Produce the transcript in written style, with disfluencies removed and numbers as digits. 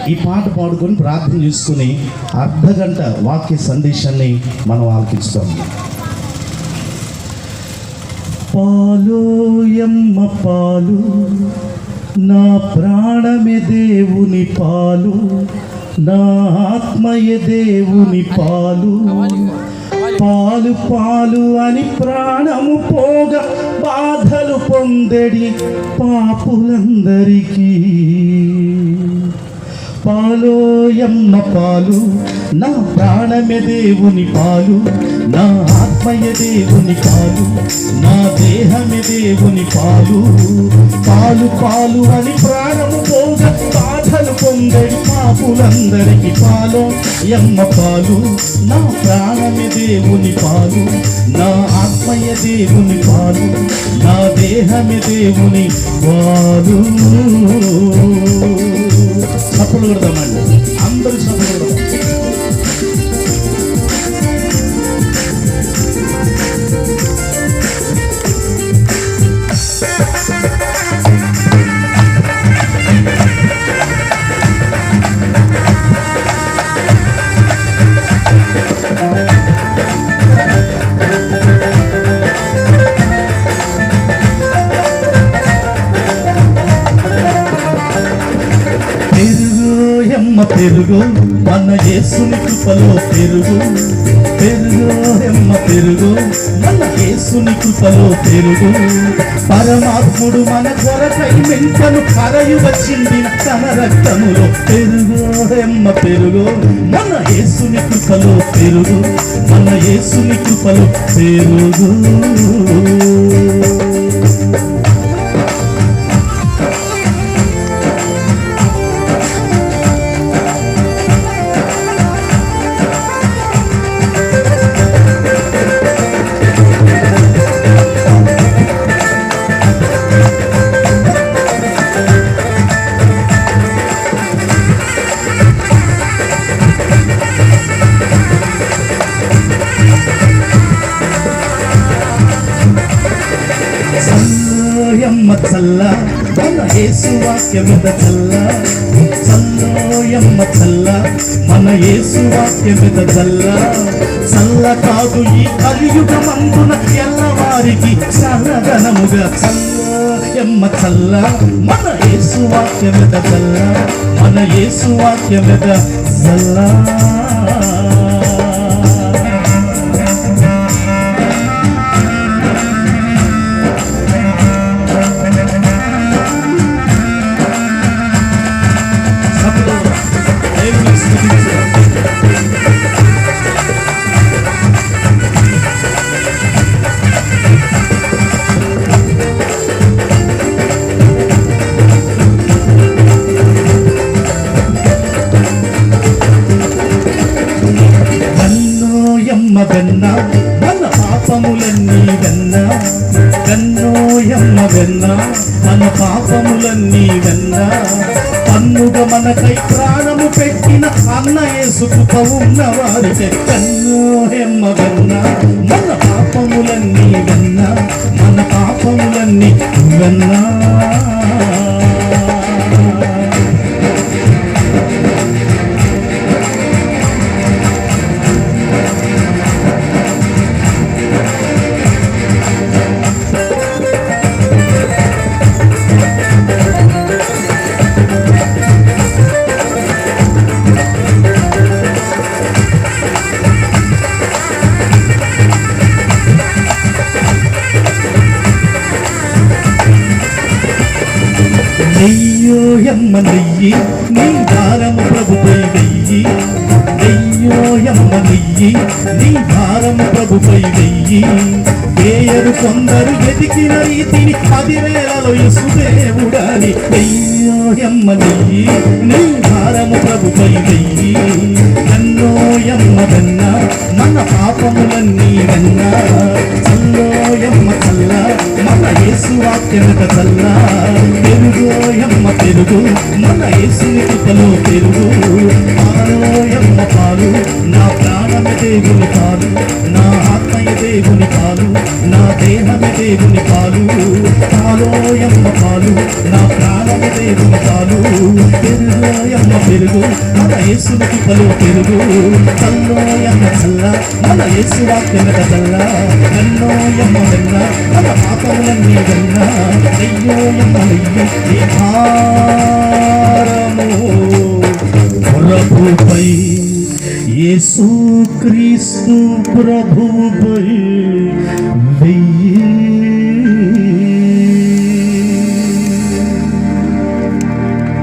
ఈ పాట పాడుకొని ప్రార్థన చేసుకుని అర్ధగంట వాక్య సందేశాన్ని మనం ఆలకిస్తాం. పాలు ఎమ్మ పాలు, నా ప్రాణమే దేవుని పాలు, నా ఆత్మయ దేవుని పాలు. పాలు పాలు అని ప్రాణము పోగా బాధలు పొందడి పాపులందరికీ. పాలోయమ్మ పాలు, నా ప్రాణమే దేవుని పాలు, నా ఆత్మయ దేవుని పాలు, నా దేహమే దేవుని పాలు. పాలు పాలు అని ప్రాణము పోగా బాధలు పొందడి పాపులందరికీ. పాలో ఎమ్మ పాలు, నా ప్రాణమే దేవుని పాలు, నా ఆత్మయ దేవుని పాలు, నా దేహమే దేవుని పాలు. సఫలు కొడదామండి, అందరూ సఫలు కొడదాం. పెరుగు మన యేసుని కృపలో పెరుగు, పెరుగు ఎమ్మ పెరుగు మన యేసుని కృపలో పెరుగు. పరమాత్ముడు మన కొరకై మెంటను కరయుగ చిందిన తన రక్తములో పెరుగు ఎమ్మ పెరుగు. మన యేసుని కృపలో పెరుగు, మన యేసుని కృపలో పెరుగు. చల్లోయమ్మ చల్ల మన యేసు వాక్యమిద చల్ల, చల్లోయమ్మ చల్ల మన యేసు వాక్యమిద చల్ల. చల్ల కాదు ఈ కలియుగమందున ఎల్లవారికి చల్లదనముగా. చల్లోయమ్మ చల్ల మన యేసు వాక్యమిద చల్ల, మన యేసు వాక్యమిద చల్ల. వెన్న మన పాపములన్నీ వెన్న, కన్నోయమ్మ వెన్న మన పాపములన్నీ వెన్న. పన్నుగా మనకై ప్రాణము పెట్టిన అన్న యేసు కృప ఉన్న వారికే కన్నోయమ్మ వెన్న మన పాపములన్నీ వెన్న, మన పాపములన్నీ వెన్న. నెయ్యోయమ్మ నెయ్యి నీ భారము ప్రభుపై వెయ్యి, నెయ్యోయమ్మ నెయ్యి నీ భారము ప్రభుపై వెయ్యి. వేయరు కొందరు ఎదికిన రీతిని 10,000 యేసుదేవుడాని. నెయ్యోయమ్మ నెయ్యి నీ భారము ప్రభుపై వెయ్యి. కన్నోయమ్మ వెన్న మన పాపములన్నీ వెన్న. చల్లోయమ్మ చల్ల మన యేసు వాక్యమిద చల్ల. పెరుగోయమ్మ పెరుగు మన యేసుని కృపలో పెరుగు. పాలోయమ్మ పాలు నా ప్రాణమే దేవుని పాలు, నా ఆత్మయ దేవుని పాలు, నా దేహమే దేవుని పాలు. పాలోయమ్మ పాలు నా ప్రాణమే దేవుని పాలు. పెరుగోయమ్మ పెరుగు మన యేసుని కృపలో పెరుగు చల్లో ఎన్న చల్ల మన యేసు వాక్యనక చల్ల ఎన్నో ఎమ్మ వెన్న మన పాపములన్నీ వెన్న అయ్యో ఎమ్మ నెయ్యి భారము ప్రభుపై యేసు క్రీస్తు ప్రభువుపై